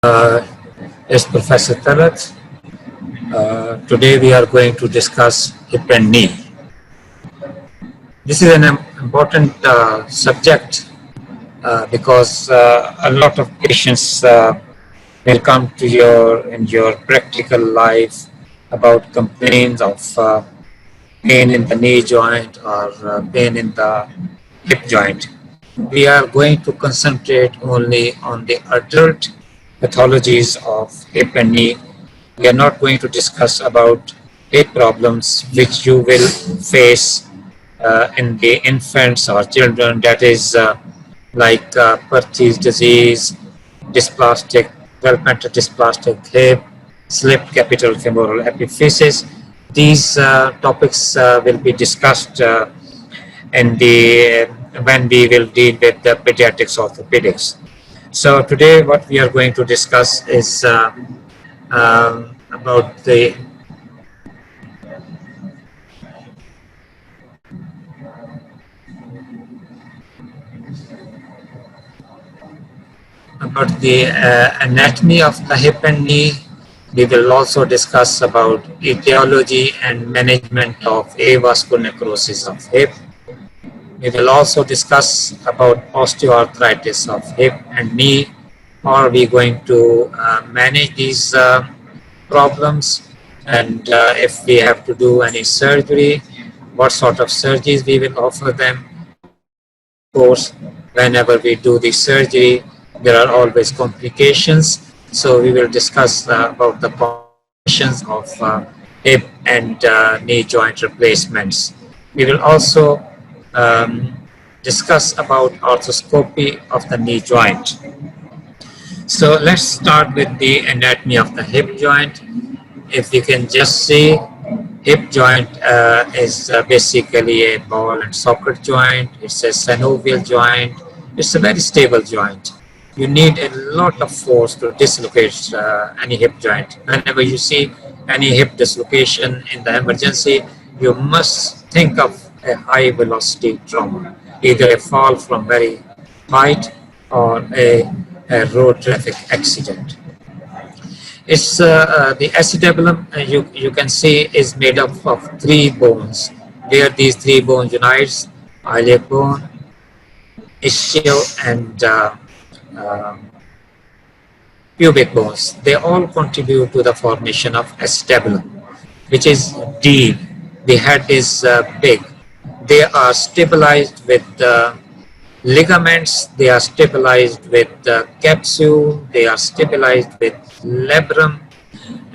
uh, is Professor Talat. Today we are going to discuss hip and knee. This is an important subject because a lot of patients will come to your practical life about complaints of pain in the knee joint or pain in the hip joint. We are going to concentrate only on the adult pathologies of hip and knee. We are not going to discuss about hip problems which you will face in the infants or children, that is like Perthes disease, dysplastic, developmental dysplastic hip, slipped capital femoral epiphysis. These topics will be discussed in the when we will deal with the pediatrics orthopedics. So today what we are going to discuss is about the anatomy of the hip and knee. We will also discuss about etiology and management of avascular necrosis of hip. We will also discuss about osteoarthritis of hip and knee. How are we going to manage these problems, and if we have to do any surgery, what sort of surgeries we will offer them. Of course, whenever we do the surgery, there are always complications. So we will discuss about the complications of hip and knee joint replacements. We will also discuss about arthroscopy of the knee joint. So let's start with the anatomy of the hip joint. If you can just see, hip joint is basically a ball and socket joint. It's a synovial joint. It's a very stable joint. You need a lot of force to dislocate any hip joint. Whenever you see any hip dislocation in the emergency, you must think of a high velocity trauma, either a fall from very height or a road traffic accident. It's the acetabulum, you can see, is made up of three bones. Where these three bones unite: iliac bone, ischial, and pubic bones. They all contribute to the formation of acetabulum, which is deep. The head is big. They are stabilized with ligaments, they are stabilized with the capsule, they are stabilized with labrum,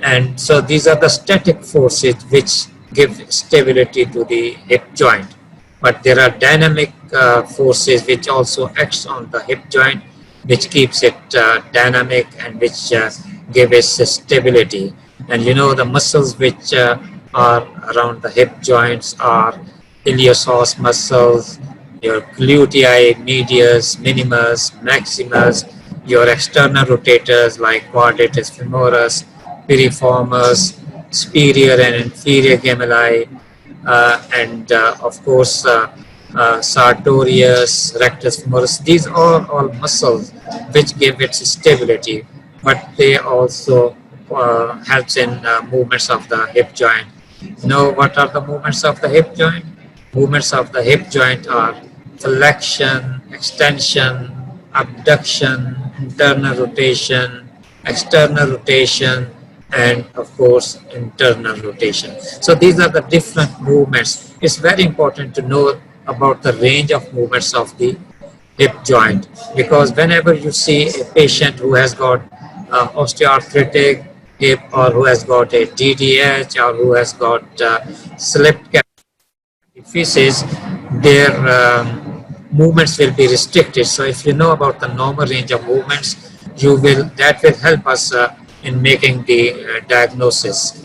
and so these are the static forces which give stability to the hip joint. But there are dynamic forces which also acts on the hip joint, which keeps it dynamic and which give us stability. And you know, the muscles which are around the hip joints are iliopsoas muscles, your glutei medius, minimus, maximus, your external rotators like quadratus femoris, piriformis, superior and inferior gemelli, and of course sartorius, rectus femoris. These are all muscles which give it stability, but they also helps in movements of the hip joint. You know what are the movements of the hip joint? Movements of the hip joint are flexion, extension, abduction, internal rotation, external rotation, and of course internal rotation. So these are the different movements. It's very important to know about the range of movements of the hip joint, because whenever you see a patient who has got osteoarthritic hip, or who has got a DDH, or who has got slipped epiphysis, their movements will be restricted. So if you know about the normal range of movements, that will help us in making the diagnosis.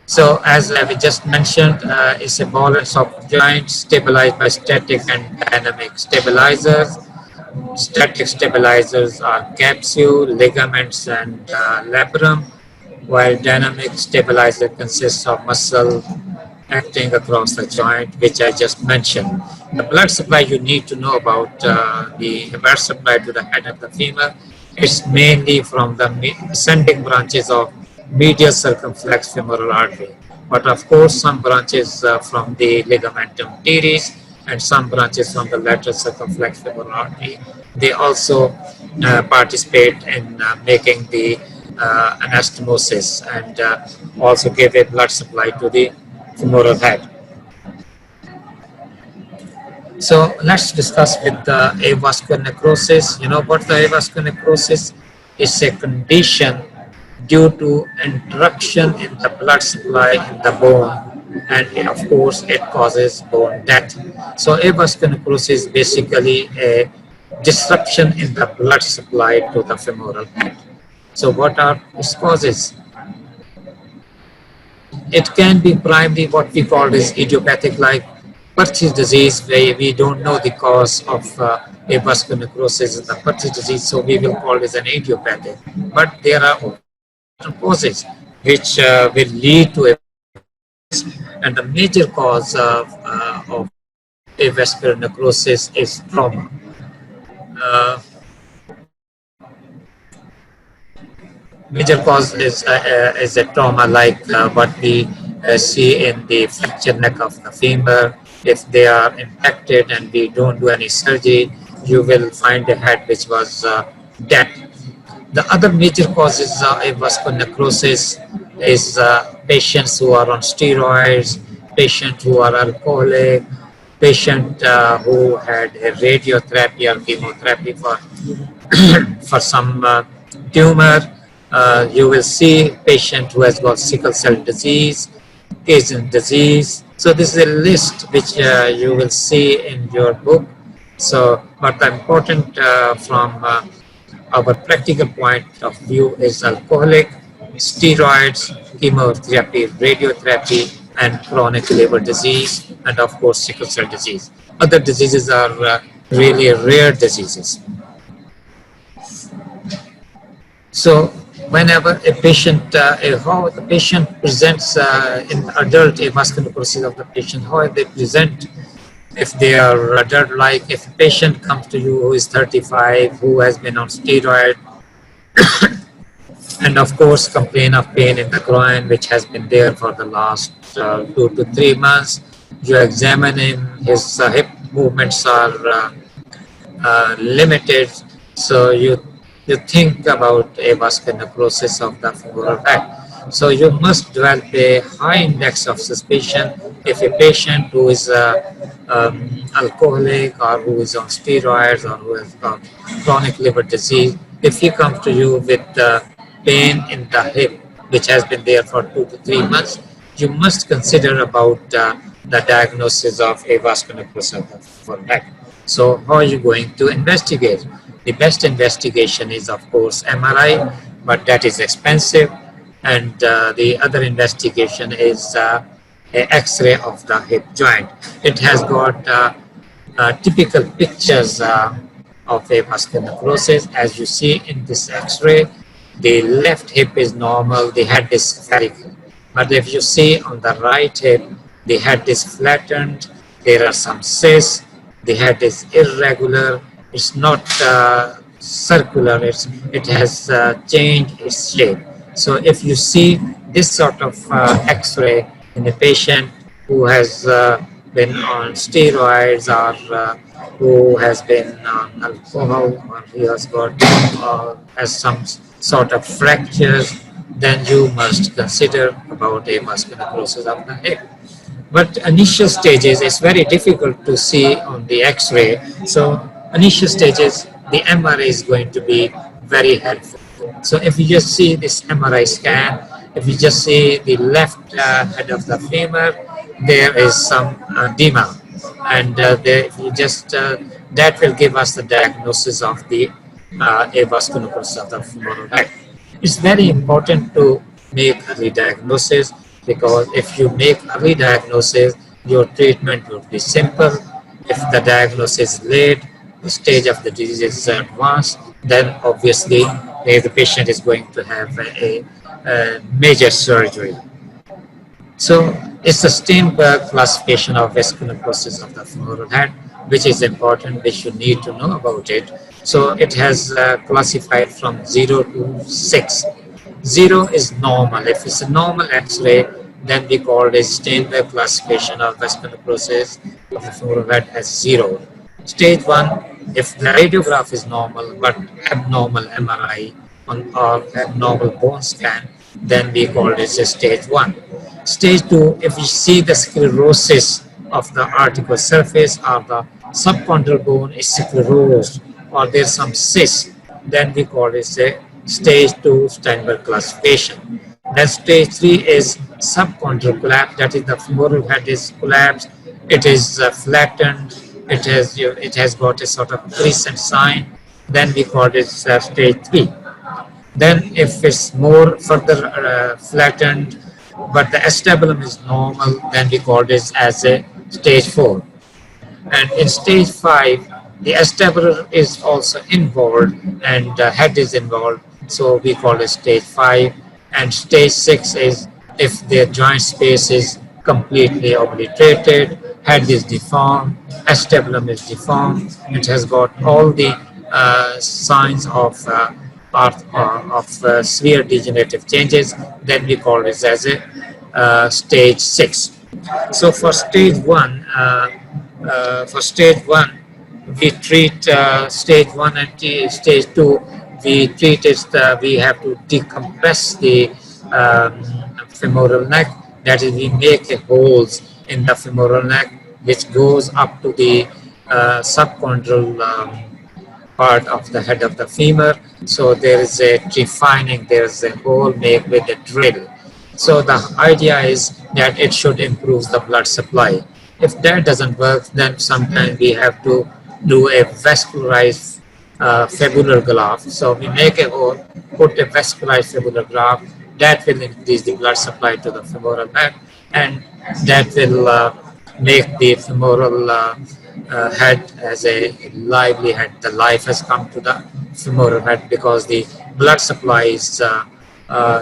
So as we just mentioned, it's a ball and socket joint stabilized by static and dynamic stabilizers. Static stabilizers are capsule, ligaments, and labrum, while dynamic stabilizer consists of muscle, acting across the joint, which I just mentioned. The blood supply you need to know about the blood supply to the head of the femur. It's mainly from the ascending branches of medial circumflex femoral artery. But of course, some branches from the ligamentum teres and some branches from the lateral circumflex femoral artery. They also participate in making the anastomosis and also give a blood supply to the femoral head. So let's discuss with the avascular necrosis. You know what the avascular necrosis is? A condition due to interruption in the blood supply in the bone, and of course it causes bone death. So avascular necrosis is basically a disruption in the blood supply to the femoral head. So what are its causes? It can be primarily what we call as idiopathic, like Perthes disease, where we don't know the cause of avascular necrosis in the Perthes disease, so we will call it as an idiopathic. But there are causes which will lead to a, and the major cause of avascular necrosis is trauma. Uh, Major cause is a trauma like what we see in the fractured neck of the femur. If they are impacted and we don't do any surgery, you will find a head which was dead. The other major causes of avascular necrosis is patients who are on steroids, patients who are alcoholic, patient who had a radiotherapy or chemotherapy for for some tumor. You will see patient who has got sickle cell disease, Cajun disease. So this is a list which you will see in your book. So, but the important from our practical point of view is alcoholic, steroids, chemotherapy, radiotherapy, and chronic liver disease, and of course sickle cell disease. Other diseases are really rare diseases. So whenever a patient, how the patient presents in adult avascular necrosis of the patient, how they present if they are adult, like if a patient comes to you who is 35, who has been on steroid, and of course complain of pain in the groin, which has been there for the last 2 to 3 months. You examine him, his hip movements are limited, so you think about avascular necrosis of the femoral head. So you must develop a high index of suspicion if a patient who is alcoholic or who is on steroids or who has got chronic liver disease. If he comes to you with pain in the hip, which has been there for 2 to 3 months, you must consider about the diagnosis of avascular necrosis of the femoral head. So how are you going to investigate? The best investigation is, of course, MRI, but that is expensive. And the other investigation is X-ray of the hip joint. It has got typical pictures of avascular necrosis. As you see in this X-ray, the left hip is normal, the head is spherical. But if you see on the right hip, the head is flattened, there are some cysts, the head is irregular, it's not circular, it has changed its shape. So if you see this sort of X-ray in a patient who has been on steroids or who has been on alcohol or he has got has some sort of fractures, then you must consider about avascular necrosis of the hip. But initial stages is very difficult to see on the X-ray. So initial stages, the MRI is going to be very helpful. So if you just see this MRI scan, if you just see the left head of the femur, there is some edema, and there, if you just that will give us the diagnosis of the avascular necrosis of the femoral head. It's very important to make early diagnosis, because if you make early diagnosis, your treatment will be simple. If the diagnosis is late, the stage of the disease is advanced, then obviously the patient is going to have a major surgery. So It's the Steinberg classification of vascular process of the femoral head, which is important, which you need to know about it. So it has classified from 0 to 6. 0 is normal. If it's a normal X-ray, then we call it Steinberg classification of vascular process of the femoral head as 0. Stage 1, if the radiograph is normal but abnormal MRI or abnormal bone scan, then we call this a stage 1. Stage 2, if we see the sclerosis of the articular surface or the subchondral bone is sclerosed or there's some cyst, then we call it a stage 2 Steinberg classification. Then stage 3 is subchondral collapse, that is the femoral head is collapsed, it is flattened, it has got a sort of crescent sign, then we call it stage 3. Then if it's more further flattened, but the acetabulum is normal, then we call this as a stage 4. And in stage 5, the acetabulum is also involved and the head is involved, so we call it stage 5. And stage 6 is if the joint space is completely obliterated, head is deformed, acetabulum is deformed, it has got all the signs of severe degenerative changes, then we call this as a stage 6. So for stage 1, we treat stage 1 and stage 2. We treat it. We have to decompress the femoral neck. That is, we make holes in the femoral neck, which goes up to the subchondral part of the head of the femur. So there is a defining, there is a hole made with a drill. So the idea is that it should improve the blood supply. If that doesn't work, then sometimes we have to do a vascularized fibular graft. So we make a hole, put a vascularized fibular graft, that will increase the blood supply to the femoral head, and that will make the femoral head as a lively head. The life has come to the femoral head because the blood supply is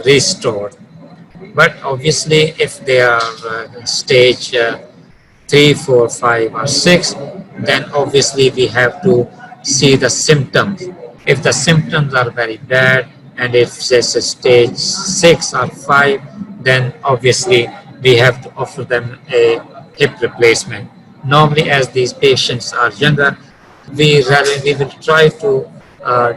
restored. But obviously, if they are stage 3, 4, 5, or 6, then obviously we have to see the symptoms. If the symptoms are very bad, and if it's a stage 6 or 5, then obviously we have to offer them a hip replacement. Normally, as these patients are younger, we will try to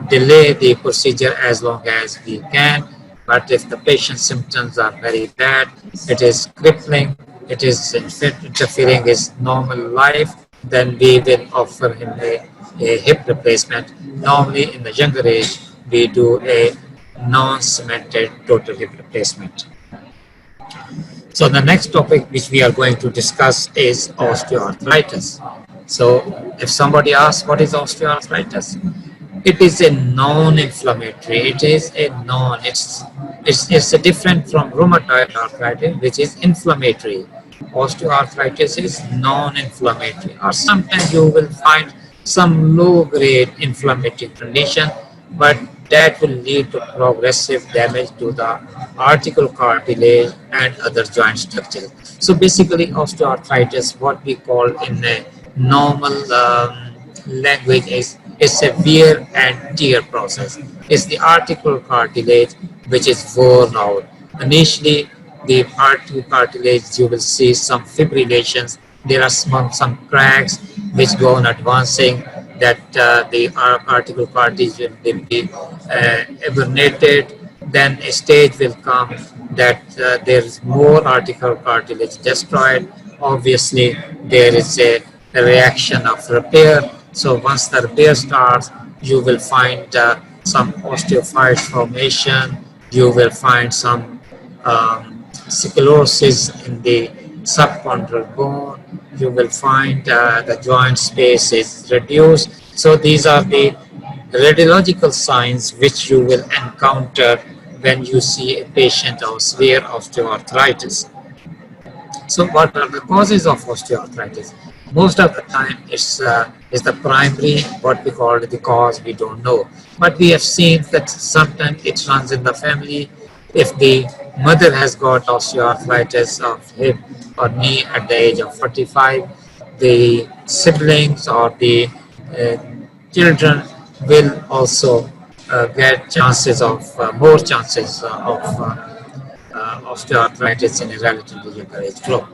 delay the procedure as long as we can. But if the patient's symptoms are very bad, it is crippling, it is interfering his normal life, then we will offer him a hip replacement. Normally, in the younger age, we do a non-cemented total hip replacement. So the next topic which we are going to discuss is osteoarthritis. So if somebody asks what is osteoarthritis, it is a non-inflammatory. It is a it's a different from rheumatoid arthritis, which is inflammatory. Osteoarthritis is non-inflammatory, or sometimes you will find some low-grade inflammatory condition, but that will lead to progressive damage to the articular cartilage and other joint structures. So basically, osteoarthritis, what we call in a normal language, is a wear and tear process. It's the articular cartilage which is worn out. Initially, the articular cartilage, you will see some fibrillations. There are some cracks which go on advancing, that the articular cartilage will be evernated. Then a stage will come that there is more articular cartilage destroyed. Obviously, there is a reaction of repair. So once the repair starts, you will find some osteophyte formation. You will find some sclerosis in the subchondral bone. You will find the joint space is reduced. So these are the radiological signs which you will encounter when you see a patient of severe osteoarthritis. So what are the causes of osteoarthritis? Most of the time it's is the primary, what we call the cause, we don't know. But we have seen that sometimes it runs in the family. If the mother has got osteoarthritis of hip or knee at the age of 45, the siblings or the uh, children will also get chances of more chances of osteoarthritis in a relatively younger age group.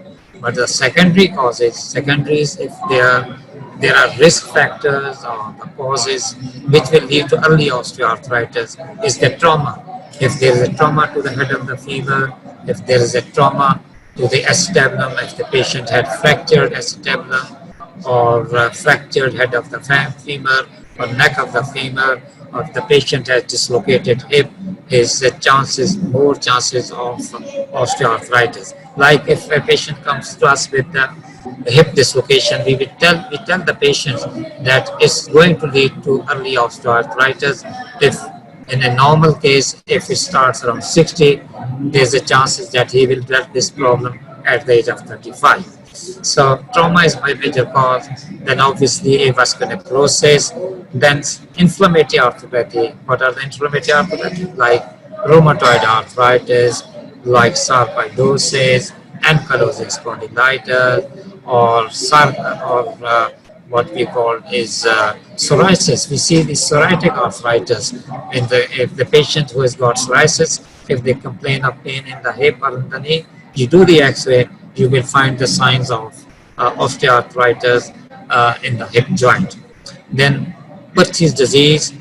But the secondary causes, secondaries, if there are risk factors or the causes which will lead to early osteoarthritis, is the trauma. If there is a trauma to the head of the femur, if there is a trauma to the acetabulum, if the patient had fractured acetabulum or fractured head of the femur or neck of the femur, or if the patient has dislocated hip, is more chances of osteoarthritis. Like if a patient comes to us with the hip dislocation, we tell the patient that it's going to lead to early osteoarthritis. If in a normal case, if it starts around 60, there's a chances that he will get this problem at the age of 35. So trauma is my major cause. Then obviously avascular necrosis, then inflammatory arthropathy. What are the inflammatory arthropathy? Like rheumatoid arthritis, like sarcoidosis, ankylosing spondylitis, or what we call is psoriasis. We see the psoriatic arthritis in if the patient who has got psoriasis, if they complain of pain in the hip or in the knee, you do the X-ray, you will find the signs of osteoarthritis in the hip joint. Then Perthes disease,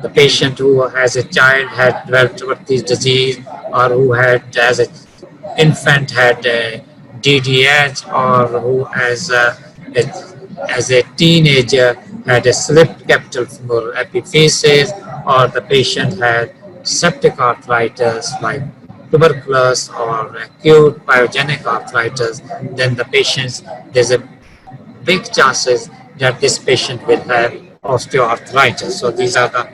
the patient who has a child had developed Perthes disease, or who had as an infant had DDH, or who as a teenager had a slipped capital femoral epiphysis, or the patient had septic arthritis like tuberculosis or acute pyogenic arthritis, then the patients, there's a big chances that this patient will have osteoarthritis. So these are the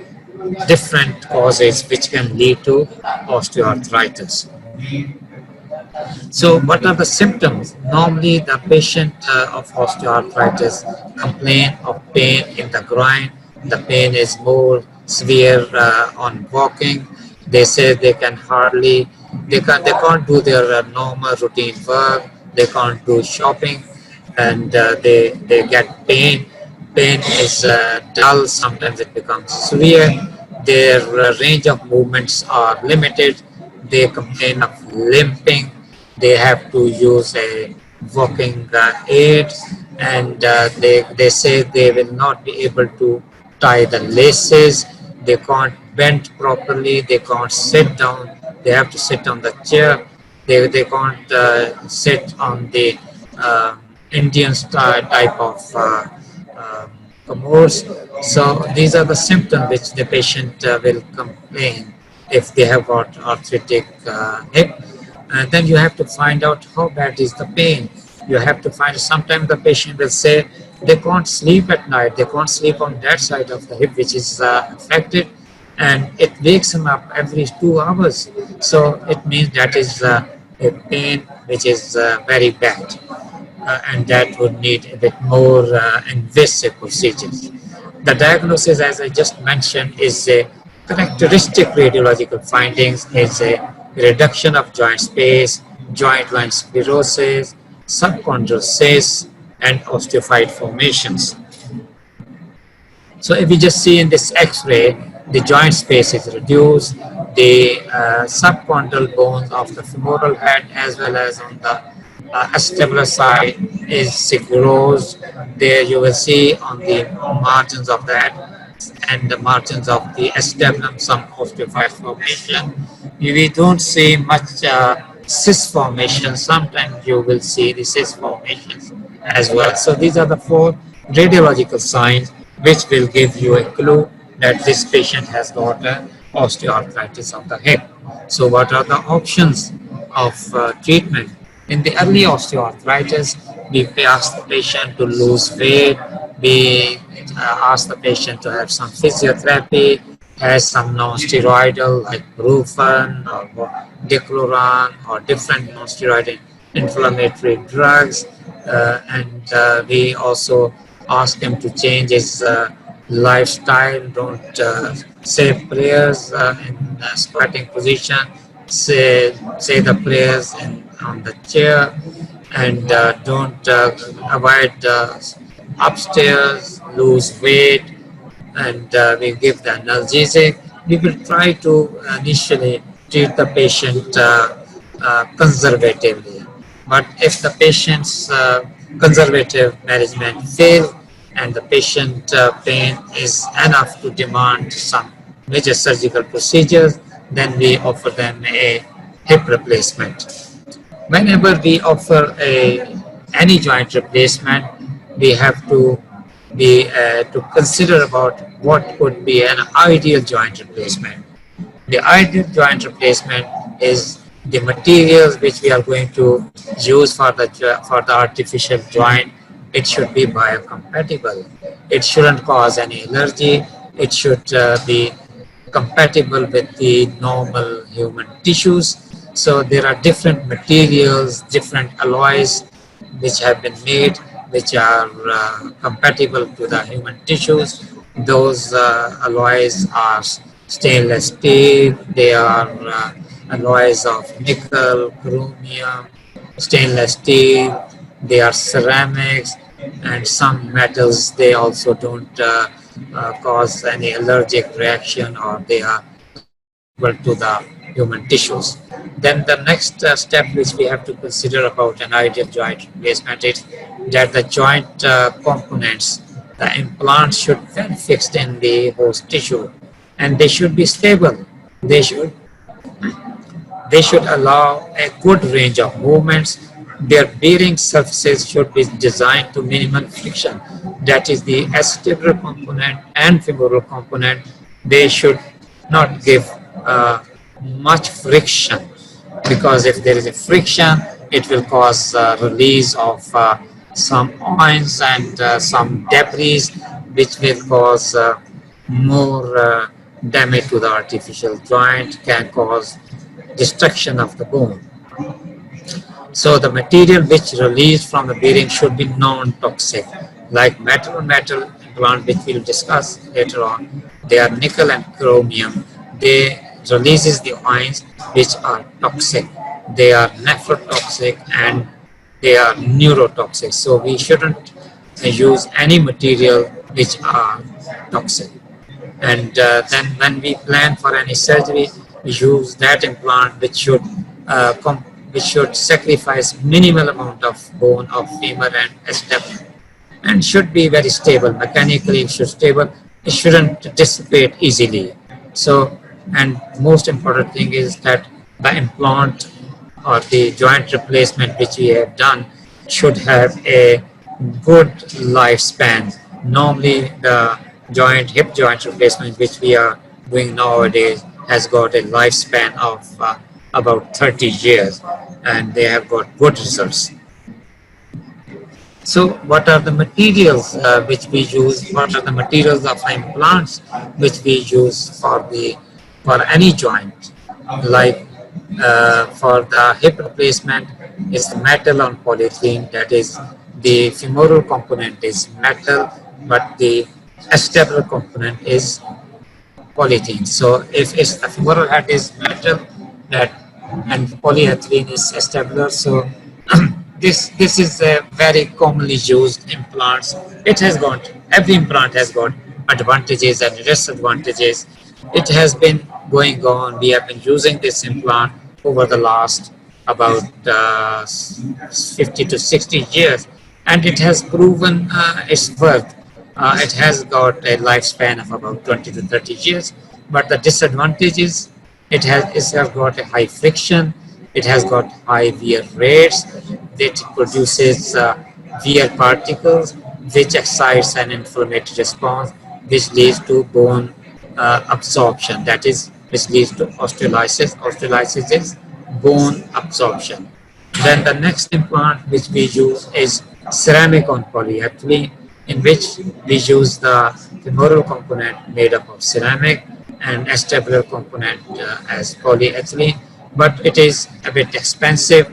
different causes which can lead to osteoarthritis. So what are the symptoms? Normally the patient of osteoarthritis complain of pain in the groin. The pain is more severe on walking. They say they can hardly, they can't do their normal routine work. They can't do shopping, and they get pain. Pain is dull. Sometimes it becomes severe. Their range of movements are limited. They complain of limping. They have to use a walking aid, and they say they will not be able to tie the laces. They can't bend properly. They can't sit down. They have to sit on the chair. They can't sit on the Indian style type of commodes. So these are the symptoms which the patient will complain if they have got arthritic hip. Then you have to find out how bad is the pain. You have to find, sometimes the patient will say they can't sleep at night, they can't sleep on that side of the hip which is affected, and it wakes them up every 2 hours. So it means that is a pain which is very bad, and that would need a bit more invasive procedures. The diagnosis, as I just mentioned, is a characteristic radiological findings is a reduction of joint space, joint line sclerosis, subchondral cysts, and osteophyte formations. So if we just see in this X-ray, the joint space is reduced, the subchondral bones of the femoral head as well as on the acetabular side is sclerosed. There you will see on the margins of the head and the margins of the acetabulum some osteophyte formation. We don't see much cyst formation. Sometimes you will see the cyst formations as well. So these are the 4 radiological signs which will give you a clue that this patient has got osteoarthritis of the hip. So what are the options of treatment? In the early osteoarthritis, we ask the patient to lose weight, we ask the patient to have some physiotherapy, has some non-steroidal like Brufen or Dicloran or different non-steroidal inflammatory drugs, and we also ask him to change his lifestyle, don't say prayers in squatting position, say the prayers on the chair, and don't avoid upstairs, lose weight, and we give the analgesic. We will try to initially treat the patient conservatively. But if the patient's conservative management fail and the patient pain is enough to demand some major surgical procedures, then we offer them a hip replacement. Whenever we offer any joint replacement, we have to be to consider about what could be an ideal joint replacement. The ideal joint replacement is the materials which we are going to use for the artificial joint. It should be biocompatible. It shouldn't cause any allergy. It should be compatible with the normal human tissues. So there are different materials, different alloys which have been made, which are compatible to the human tissues. Those alloys are stainless steel, they are alloys of nickel, chromium, stainless steel, they are ceramics, and some metals, they also don't cause any allergic reaction, or they are compatible to the human tissues. Then the next step which we have to consider about an ideal joint replacement is that the joint components, the implants should be fixed in the host tissue, and they should be stable. They should they should allow a good range of movements. Their bearing surfaces should be designed to minimum friction. That is the acetabular component and femoral component. They should not give much friction, because if there is a friction, it will cause release of some ions and some debris, which will cause more damage to the artificial joint, can cause destruction of the bone. So the material which released from the bearing should be non-toxic, like metal implant, which we'll discuss later on. They are nickel and chromium. They releases the ions which are toxic. They are nephrotoxic and they are neurotoxic. So we shouldn't use any material which are toxic. And then when we plan for any surgery, we use that implant which should sacrifice minimal amount of bone of femur and acetabulum, and should be very stable mechanically. It should stable. It shouldn't dissipate easily. So, and most important thing is that the implant or the joint replacement which we have done should have a good lifespan. Normally, the hip joint replacement which we are doing nowadays has got a lifespan of about 30 years, and they have got good results. So what are the materials which we use? What are the materials of implants which we use for any joint? Like for the hip replacement, is metal on polyethylene. That is, the femoral component is metal, but the acetabular component is polyethylene. So if it's the femoral head is metal, that and polyethylene is acetabular. So this is a very commonly used implants. Every implant has got advantages and disadvantages. It has been going on. We have been using this implant over the last about 50 to 60 years, and it has proven its worth. It has got a lifespan of about 20 to 30 years, but the disadvantages, it has got a high friction, it has got high wear rates, it produces wear particles, which excites an inflammatory response, which leads to bone absorption, that is, which leads to osteolysis. Osteolysis is bone absorption. Then the next implant which we use is ceramic on polyethylene, in which we use the femoral component made up of ceramic and acetabular component as polyethylene, but it is a bit expensive.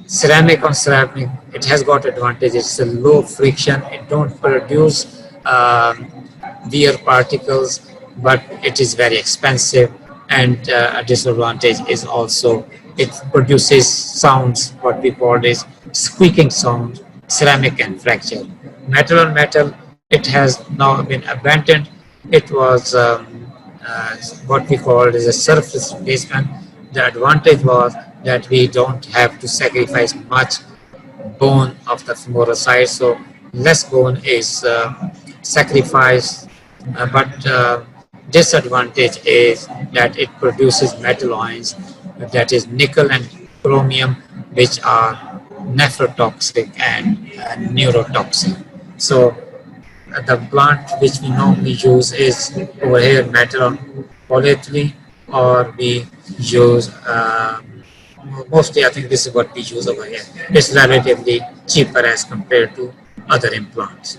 Ceramic on ceramic, it has got advantages. It's a low friction, it don't produce wear particles, but it is very expensive. And a disadvantage is also it produces sounds, what we call is squeaking sound, ceramic and fracture. Metal on metal, it has now been abandoned. It was uh, what we call is a surface replacement. The advantage was that we don't have to sacrifice much bone of the femoral side, so less bone is sacrificed. But disadvantage is that it produces metal ions, that is nickel and chromium, which are nephrotoxic and neurotoxic. So the plant which we normally use is over here metal polyethylene, or we use mostly I think this is what we use over here. It's relatively cheaper as compared to other implants.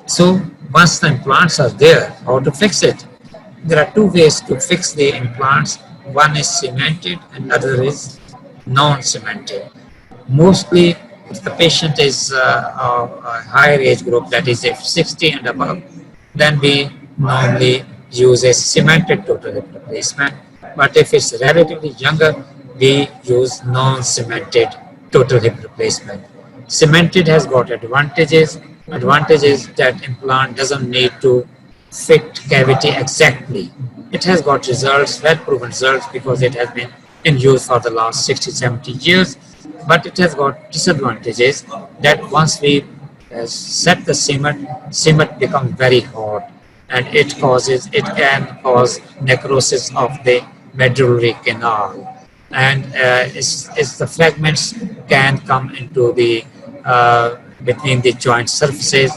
So once the implants are there, how to fix it? There are two ways to fix the implants. One is cemented and other is non-cemented. Mostly if the patient is a higher age group, that is if 60 and above, then we normally use a cemented total hip replacement. But if it's relatively younger, we use non-cemented total hip replacement. Cemented has got advantages. Advantage is that implant doesn't need to fit cavity exactly. It has got results, well proven results, because it has been in use for the last 60, 70 years. But it has got disadvantages that once we set the cement becomes very hot, and it can cause necrosis of the medullary canal. And it's the fragments can come into the between the joint surfaces.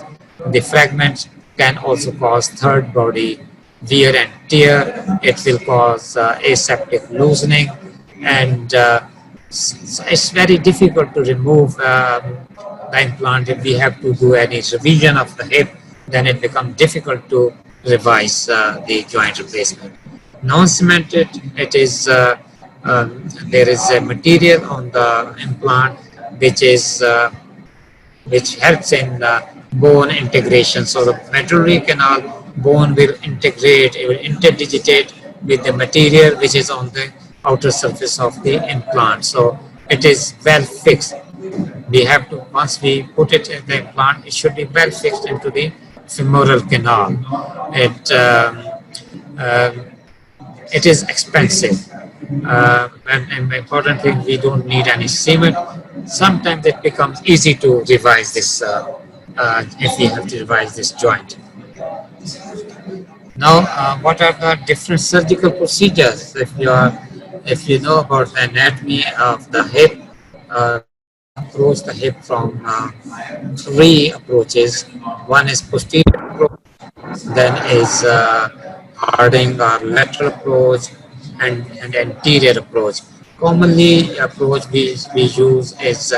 The fragments can also cause third body wear and tear. It will cause aseptic loosening, and it's very difficult to remove the implant. If we have to do any revision of the hip, then it becomes difficult to revise the joint replacement. Non-cemented, it is there is a material on the implant which is which helps in bone integration. So the medullary canal bone will integrate, it will interdigitate with the material which is on the outer surface of the implant. So it is well fixed. We have to, once we put it in the implant, it should be well fixed into the femoral canal. It it is expensive. And the important thing, we don't need any cement. Sometimes it becomes easy to revise this if we have to revise this joint. Now, what are the different surgical procedures? If you know about the anatomy of the hip, approach the hip from three approaches. One is posterior approach, then is Harding or lateral approach, and anterior approach. Commonly approach we use is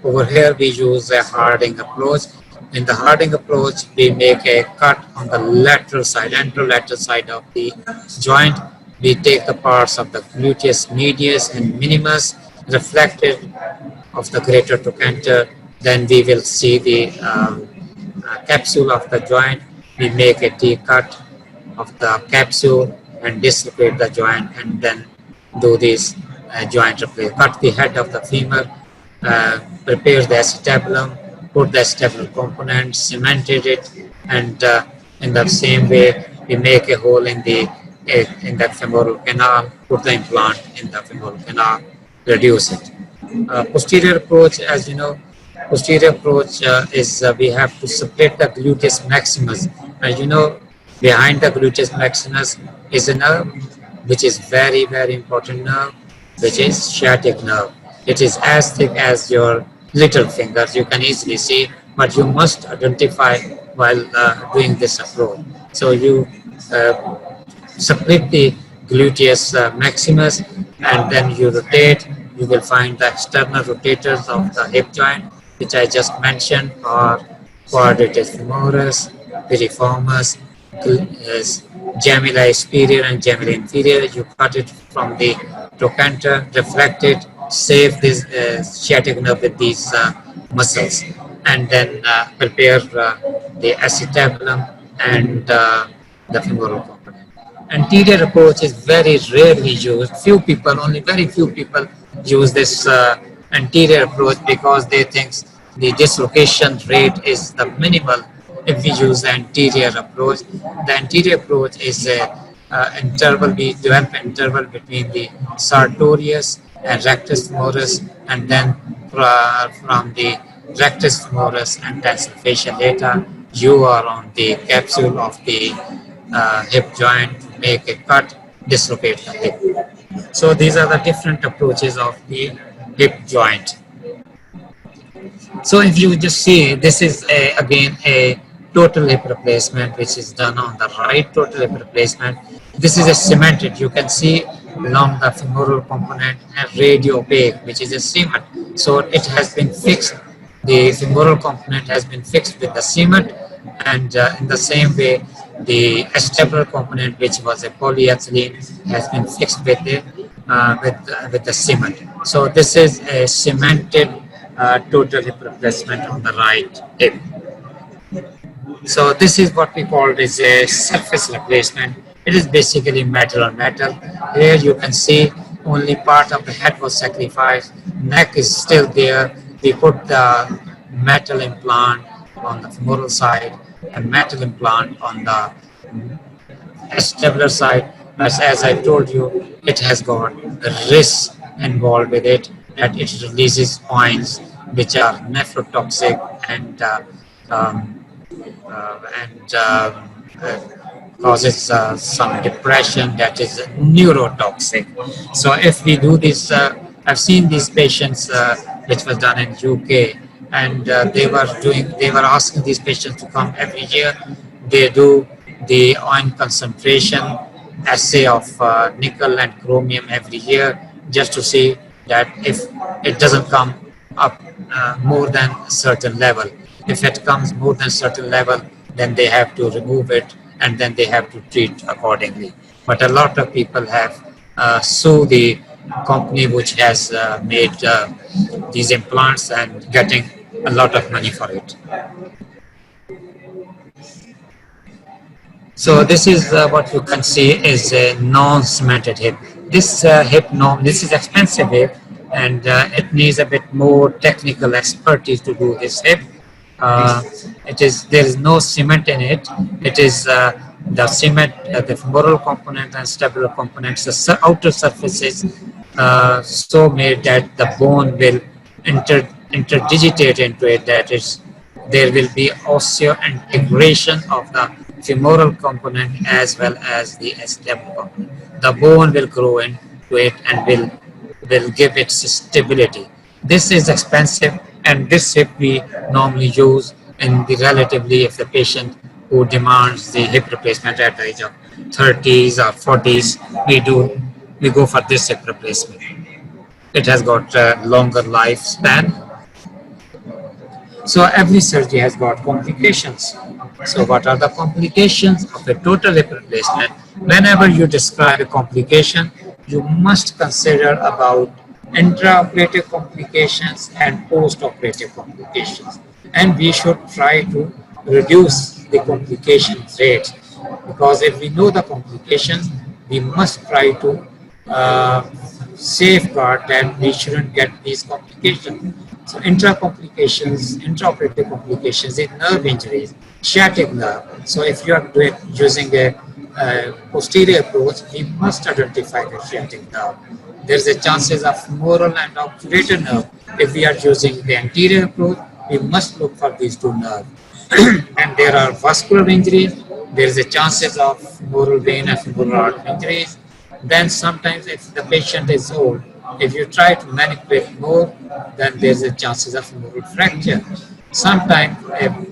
over here we use a Harding approach. In the Harding approach, we make a cut on the lateral side, anterolateral side of the joint. We take the parts of the gluteus medius and minimus reflected of the greater trochanter. Then we will see the capsule of the joint. We make a T cut of the capsule and dislocate the joint, and then do this joint repair. Cut the head of the femur, prepare the acetabulum, put the acetabulum component, cemented it, and in the same way we make a hole in the femoral canal, put the implant in the femoral canal, reduce it. Posterior approach, as you know, posterior approach is we have to split the gluteus maximus. As you know, behind the gluteus maximus is a nerve which is very, very important nerve, which is sciatic nerve. It is as thick as your little fingers. You can easily see, but you must identify while doing this approach. So you split the gluteus maximus, and then you rotate. You will find the external rotators of the hip joint, which I just mentioned, are quadratus femoris, piriformis, gemella superior and gemella inferior. You cut it from the trochanter, reflect it, save this sciatic nerve with these muscles, and then prepare the acetabulum and the femoral component. Anterior approach is very rarely used. Few people, only very few people use this anterior approach because they think the dislocation rate is the minimal if we use the anterior approach. The anterior approach is a interval, we develop interval between the sartorius and rectus femoris, and then from the rectus femoris and tensor fascia lata, you are on the capsule of the hip joint, make a cut, dislocate the hip. So these are the different approaches of the hip joint. So if you just see, this is again a total hip replacement which is done on the right total hip replacement. This is a cemented, you can see along the femoral component and radio opaque, which is a cement. So it has been fixed, the femoral component has been fixed with the cement, and in the same way the acetabular component, which was a polyethylene, has been fixed with the cement. So this is a cemented total hip replacement on the right hip. So this is what we call is a surface replacement. It is basically metal on metal. Here you can see only part of the head was sacrificed. Neck is still there. We put the metal implant on the femoral side and metal implant on the acetabular side. But as I told you, it has got risks involved with it, that it releases points which are nephrotoxic and causes some depression that is neurotoxic. So if we do this, I've seen these patients, which was done in UK, and they were asking these patients to come every year. They do the ion concentration assay of nickel and chromium every year, just to see that if it doesn't come up more than a certain level. If it comes more than a certain level, then they have to remove it, and then they have to treat accordingly. But a lot of people have sued the company which has made these implants and getting a lot of money for it. So this is what you can see is a non-cemented hip. This this is expensive hip, and it needs a bit more technical expertise to do this hip. There is no cement in it. It is the cement, the femoral component and acetabular components, the outer surfaces so made that the bone will interdigitate into it. That is, there will be osseointegration of the femoral component as well as the acetabular component. The bone will grow into it and will give it stability. This is expensive, and this hip we normally use in the relatively, if the patient who demands the hip replacement at the age of 30s or 40s, we go for this hip replacement. It has got a longer lifespan. So every surgery has got complications. So what are the complications of a total hip replacement? Whenever you describe a complication, you must consider about intraoperative complications and post-operative complications. And we should try to reduce the complication rate, because if we know the complications, we must try to safeguard that we shouldn't get these complications. So intraoperative complications is nerve injuries, sciatic nerve. So if you are using a posterior approach, we must identify the sciatic nerve. There's a chances of femoral and obturator nerve. If we are using the anterior approach, we must look for these two nerves. And there are vascular injuries. There is a chances of femoral vein and femoral artery injuries. Then sometimes if the patient is old, if you try to manipulate more, then there's a chances of femoral fracture. Sometimes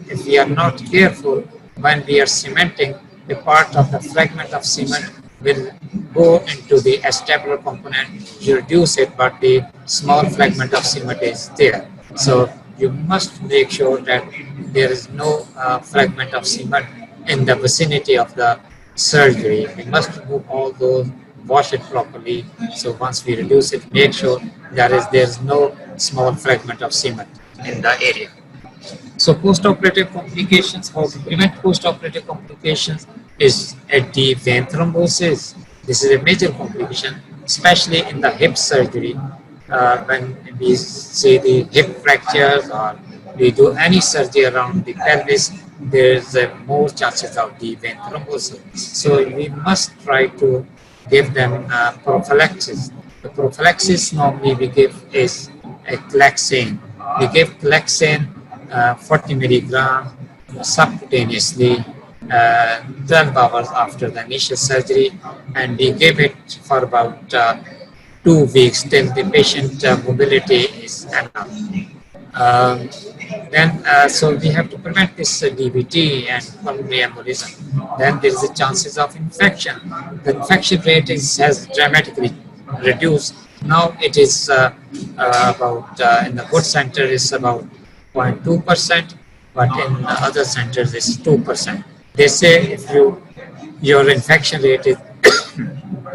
if we are not careful, when we are cementing, a part of the fragment of cement will go into the acetabular component. You reduce it, but the small fragment of cement is there. So you must make sure that there is no fragment of cement in the vicinity of the surgery. We must remove all those, wash it properly. So once we reduce it, make sure there's no small fragment of cement in the area. So post-operative complications, how to prevent post-operative complications? is a deep vein thrombosis. This is a major complication, especially in the hip surgery. When we see the hip fractures or we do any surgery around the pelvis, there's more chances of deep vein thrombosis. So we must try to give them prophylaxis. The prophylaxis normally we give is a Clexane. We give Clexane 40 milligram subcutaneously 12 hours after the initial surgery, and we give it for about 2 weeks till the patient mobility is enough. Um, so we have to prevent this DVT and pulmonary embolism. Then there is a chances of infection. The infection rate has dramatically reduced. Now it is about in the good center is about 0.2%, but in the other centers it's 2%. They say if your infection rate is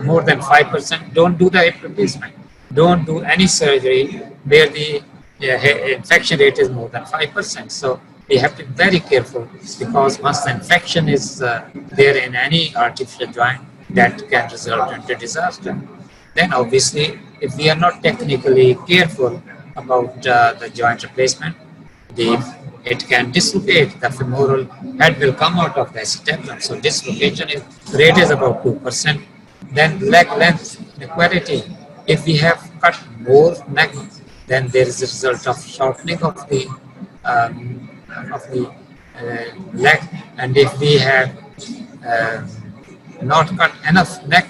more than 5%, don't do the hip replacement. Don't do any surgery where the infection rate is more than 5%. So we have to be very careful, because once the infection is there in any artificial joint, that can result into disaster. Then obviously, if we are not technically careful about the joint replacement, it can dislocate. The femoral head will come out of the acetabulum. So dislocation rate is about 2%. Then leg length inequality. If we have cut more neck, then there is a result of shortening of the leg. And if we have not cut enough neck,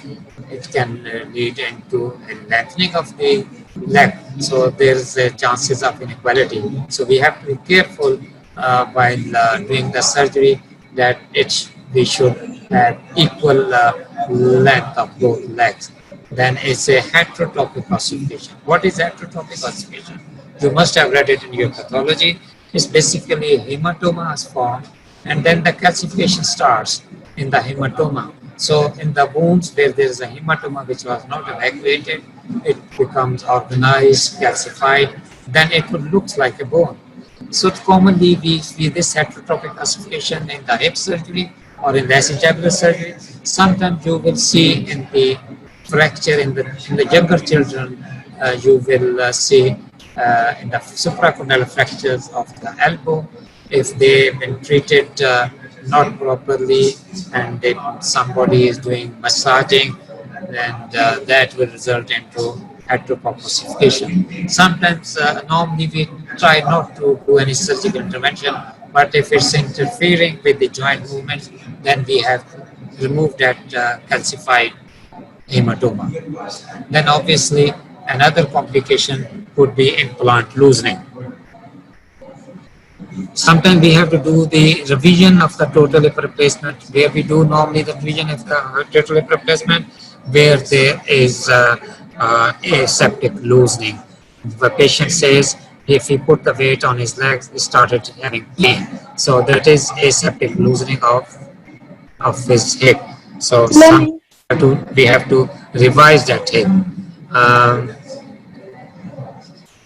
it can lead into a lengthening of the leg. So there's chances of inequality. So we have to be careful while doing the surgery that we should have equal length of both legs. Then it's a heterotopic ossification. What is heterotopic ossification? You must have read it in your pathology. It's basically a hematoma is formed, and then the calcification starts in the hematoma. So in the wounds where there is a hematoma which was not evacuated, it becomes organized, calcified, then it would look like a bone. So commonly we see this heterotopic ossification in the hip surgery or in the acetabular surgery. Sometimes you will see in the fracture in the younger children, you will see in the supracondylar fractures of the elbow, if they've been treated not properly and somebody is doing massaging, and that will result into heterotopic ossification. Sometimes normally we try not to do any surgical intervention, but if it's interfering with the joint movements, then we have to remove that calcified hematoma. Then obviously another complication could be implant loosening. Sometimes we have to do the revision of the total hip replacement, where we do normally the revision of the total hip replacement where there is aseptic loosening. The patient says if he put the weight on his legs, he started having pain. So that is aseptic loosening of his hip. So we have to revise that hip.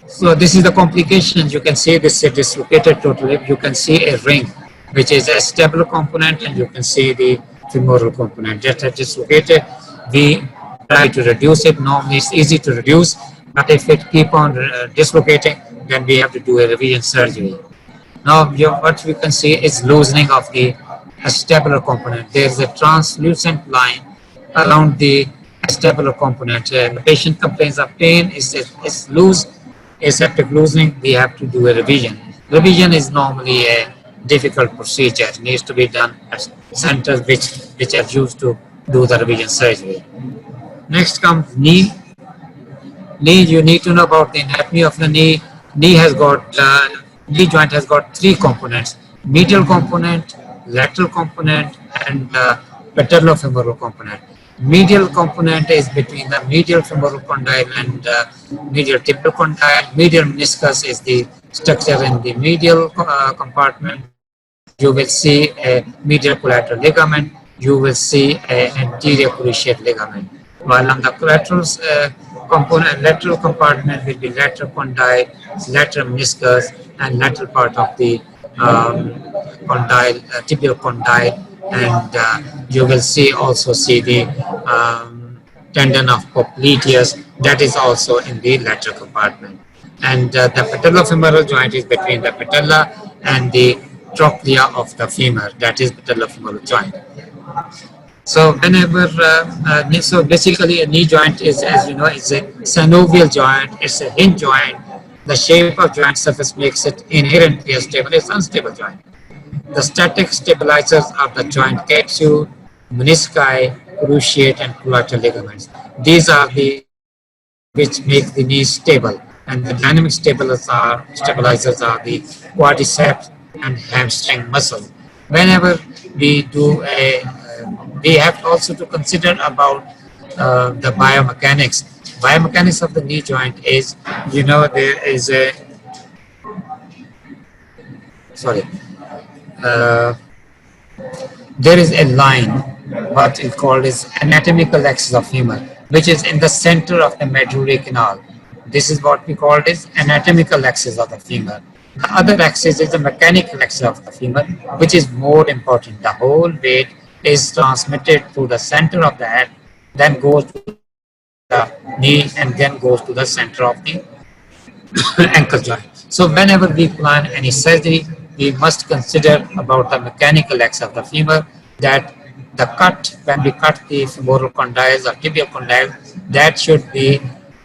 So this is the complications. You can see this dislocated total hip. You can see a ring, which is a stable component, and you can see the femoral component. Just as dislocated, we try to reduce it. Normally it's easy to reduce, but if it keep on dislocating, then we have to do a revision surgery. Now what we can see is loosening of the acetabular component. There is a translucent line around the acetabular component. The patient complains of pain, it's loose, aseptic loosening, we have to do a revision. Revision is normally a difficult procedure. It needs to be done at centers which are used to do the revision surgery. Next comes knee. Knee, you need to know about the anatomy of the knee. Knee joint has got three components: medial component, lateral component, and patellofemoral component. Medial component is between the medial femoral condyle and medial tibial condyle. Medial meniscus is the structure in the medial compartment. You will see a medial collateral ligament. You will see an anterior cruciate ligament. While on the collateral lateral compartment will be lateral condyle, lateral meniscus, and lateral part of the condyle, tibial condyle, and you will see the tendon of popliteus, that is also in the lateral compartment. And the patellofemoral joint is between the patella and the trochlea of the femur, that is patellofemoral joint. So whenever, so basically a knee joint is, as you know, it's a synovial joint, it's a hinge joint. The shape of joint surface makes it inherently unstable, it's unstable joint. The static stabilizers are the joint capsule, menisci, cruciate, and collateral ligaments. These are the which make the knee stable, and the dynamic stabilizers are the quadriceps and hamstring muscle. Whenever we do we have also to consider about the biomechanics. Biomechanics of the knee joint is, you know, there is a, sorry, uh, there is a line, what is called is anatomical axis of femur, which is in the center of the medullary canal. This is what we call is anatomical axis of the femur. The other axis is the mechanical axis of the femur, which is more important. The whole weight is transmitted through the center of the head, then goes to the knee, and then goes to the center of the ankle joint. So whenever we plan any surgery, we must consider about the mechanical axis of the femur, that the cut, when we cut the femoral condyles or tibial condyles, that should be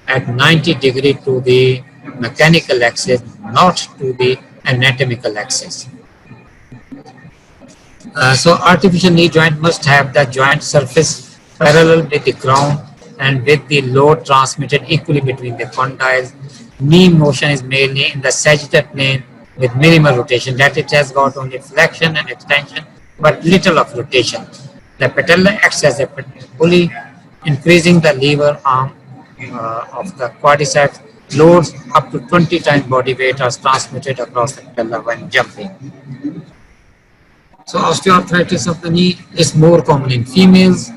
at 90 degree to the mechanical axis, not to the anatomical axis. So artificial knee joint must have the joint surface parallel with the ground and with the load transmitted equally between the condyles. Knee motion is mainly in the sagittal plane with minimal rotation, that it has got only flexion and extension but little of rotation. The patella acts as a pulley, increasing the lever arm of the quadriceps. Loads up to 20 times body weight are transmitted across the patella when jumping. So osteoarthritis of the knee is more common in females.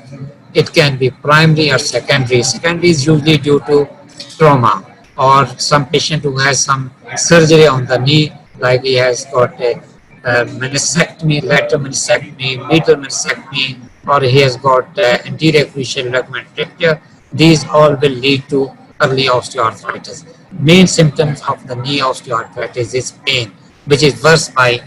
It can be primary or secondary. Secondary is usually due to trauma, or some patient who has some surgery on the knee, like he has got a meniscectomy, lateral meniscectomy, medial meniscectomy, or he has got anterior cruciate ligament fracture. These all will lead to early osteoarthritis. Main symptoms of the knee osteoarthritis is pain, which is worse by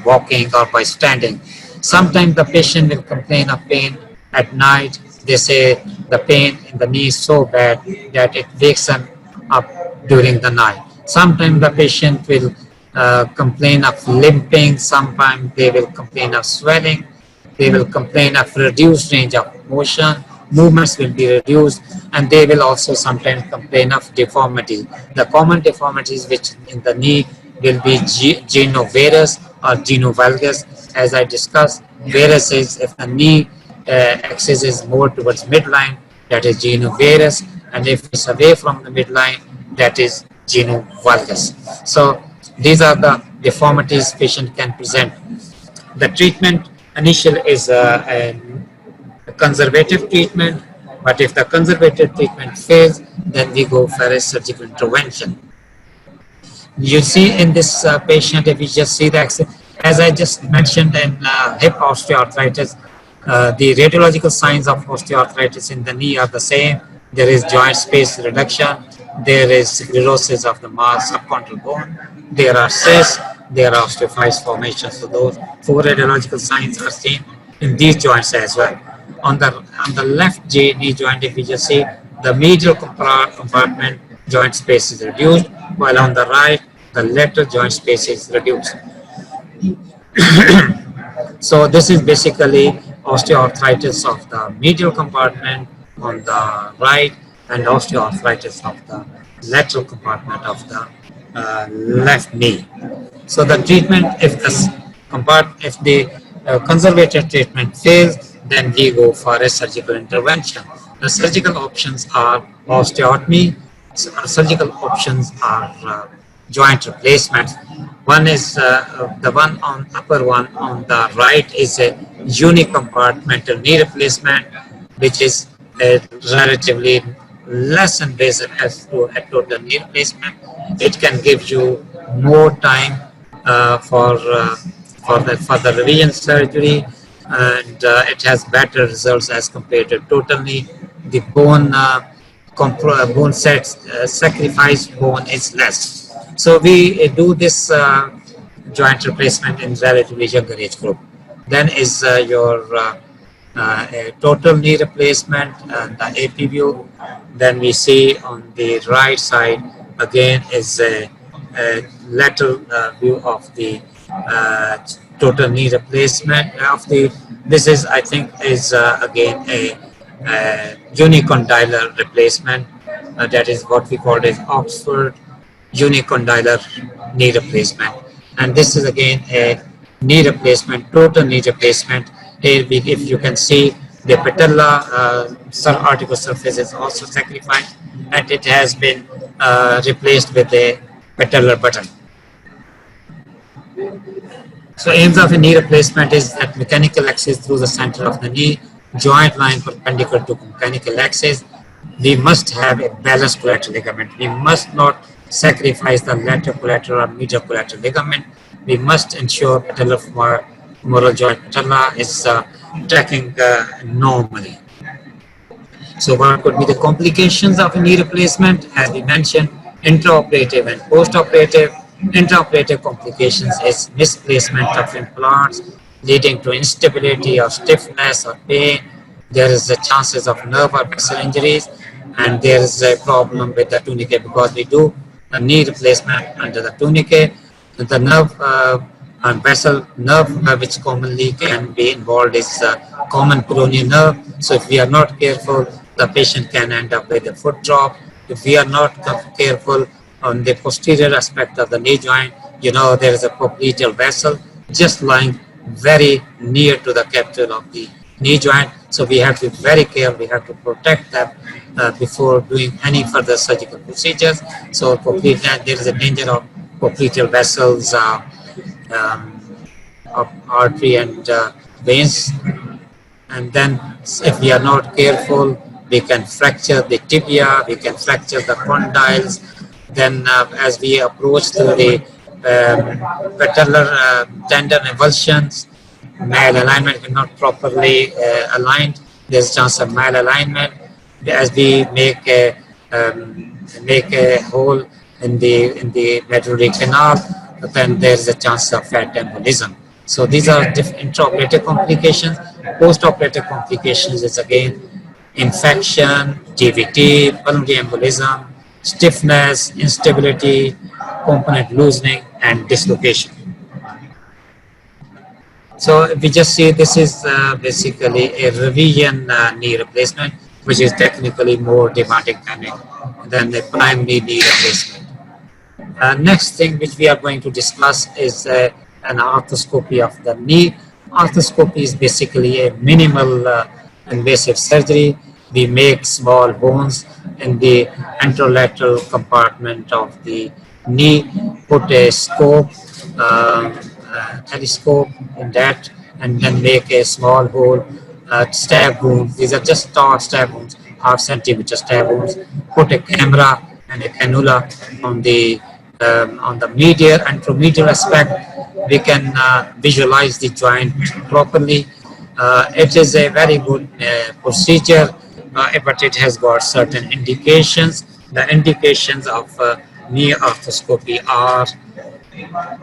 walking or by standing. Sometimes the patient will complain of pain at night. They say the pain in the knee is so bad that it wakes them up during the night. Sometimes the patient will complain of limping. Sometimes they will complain of swelling. They will complain of reduced range of motion. Movements will be reduced, and they will also sometimes complain of deformity. The common deformities which in the knee will be genovarus or genovalgus. As I discussed, varus is if the knee axis is more towards midline, that is genovarus, and if it's away from the midline, that is genovalgus. So these are the deformities patient can present. The treatment initial is a conservative treatment, but if the conservative treatment fails, then we go for a surgical intervention. You see in this patient, if you just see the axis, as I just mentioned in hip osteoarthritis, the radiological signs of osteoarthritis in the knee are the same. There is joint space reduction, there is sclerosis of the subchondral bone, there are cysts, there are osteophytes formation. So those four radiological signs are seen in these joints as well. On the left knee joint, if you just see, the medial compartment joint space is reduced, while on the right, the lateral joint space is reduced. So this is basically osteoarthritis of the medial compartment on the right, and osteoarthritis of the lateral compartment of the left knee. So the treatment, if the conservative treatment fails, then we go for a surgical intervention. The surgical options are osteotomy. Surgical options are joint replacement. One is the one on upper one on the right is a unicompartmental knee replacement, which is a relatively less invasive as to a total knee replacement. It can give you more time for the revision surgery. and it has better results as compared to total knee. The bone sacrifice bone is less. So we do this joint replacement in relatively younger age group. Then is your a total knee replacement and the AP view. Then we see on the right side again is a lateral view of the total knee replacement of the. This is I think is again a unicondylar replacement. That is what we call as Oxford unicondylar knee replacement. And this is again a knee replacement, total knee replacement. Here, if you can see, the patella article surface is also sacrificed, and it has been replaced with a patellar button. So aims of a knee replacement is that mechanical axis through the center of the knee, joint line perpendicular to mechanical axis. We must have a balanced collateral ligament. We must not sacrifice the lateral collateral or medial collateral ligament. We must ensure patellar-femoral joint patella is tracking normally. So what could be the complications of a knee replacement? As we mentioned, intraoperative and postoperative. Intraoperative complications is misplacement of implants leading to instability or stiffness or pain. There is a chances of nerve or vessel injuries, and there is a problem with the tunicate because we do a knee replacement under the tunicate. The nerve and vessel nerve which commonly can be involved is common peroneal nerve. So if we are not careful, the patient can end up with a foot drop. If we are not careful on the posterior aspect of the knee joint, there is a popliteal vessel just lying very near to the capital of the knee joint. So we have to be very careful. We have to protect them before doing any further surgical procedures. So there is a danger of popliteal vessels, of artery and veins. And then if we are not careful, we can fracture the tibia, we can fracture the condyles. Then as we approach to the patellar tendon avulsions, malalignment is not properly aligned. There's a chance of malalignment. As we make a hole in the medullary canal, then there's a chance of fat embolism. So these are intraoperative complications. Postoperative complications is again infection, DVT, pulmonary embolism, stiffness, instability, component loosening, and dislocation. So we just see this is basically a revision knee replacement, which is technically more demanding than the primary knee replacement. Next thing which we are going to discuss is an arthroscopy of the knee. Arthroscopy is basically a minimal invasive surgery. We make small bones in the anterolateral compartment of the knee, put a scope, telescope in that, and then make a small hole, stab wounds. These are just stab wounds, half centimeter stab wounds. Put a camera and a cannula on the medial and anteromedial aspect. We can visualize the joint properly. It is a very good procedure, but it has got certain indications. The indications of knee arthroscopy are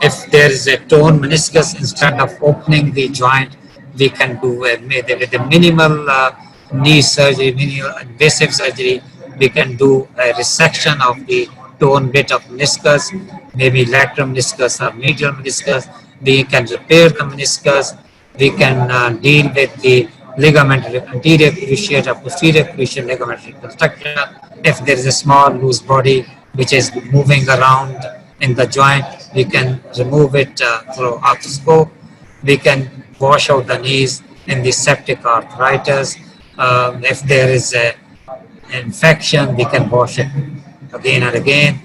if there is a torn meniscus, instead of opening the joint, we can do with a minimal knee surgery, minimal invasive surgery. We can do a resection of the torn bit of meniscus, maybe lateral meniscus or medial meniscus. We can repair the meniscus. We can deal with the ligamentary anterior cruciate or posterior cruciate ligament reconstruction. If there is a small loose body which is moving around in the joint, we can remove it through arthroscope. We can wash out the knees in the septic arthritis. If there is an infection, we can wash it again and again.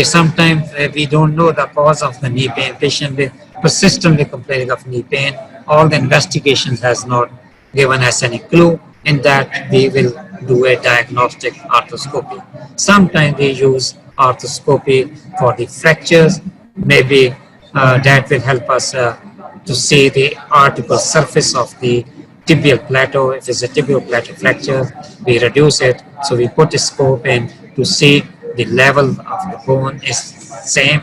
Sometimes we don't know the cause of the knee pain. Patient is persistently complaining of knee pain. All the investigations has not given us any clue. In that, we will do a diagnostic arthroscopy. Sometimes we use arthroscopy for the fractures. Maybe that will help us to see the article surface of the tibial plateau. If it's a tibial plateau fracture, we reduce it. So we put a scope in to see the level of the bone is same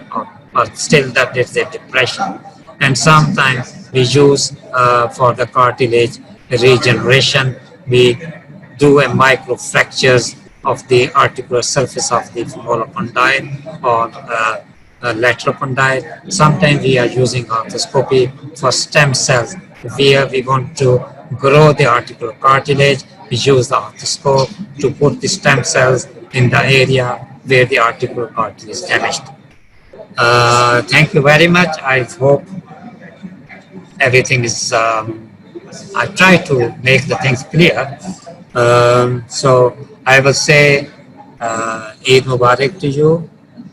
or still that there's a depression. And sometimes we use for the cartilage regeneration, we do a micro fractures of the articular surface of the femoral condyle or lateral condyle. Sometimes we are using arthroscopy for stem cells where we want to grow the articular cartilage. We use the arthroscope to put the stem cells in the area where the articular cartilage is damaged. Thank you very much. I hope everything is, I try to make the things clear. So I will say Eid Mubarak to you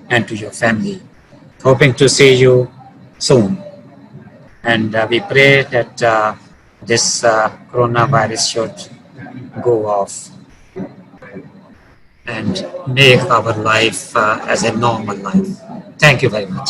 and to your family. Hoping to see you soon. And we pray that this coronavirus should go off and make our life as a normal life. Thank you very much.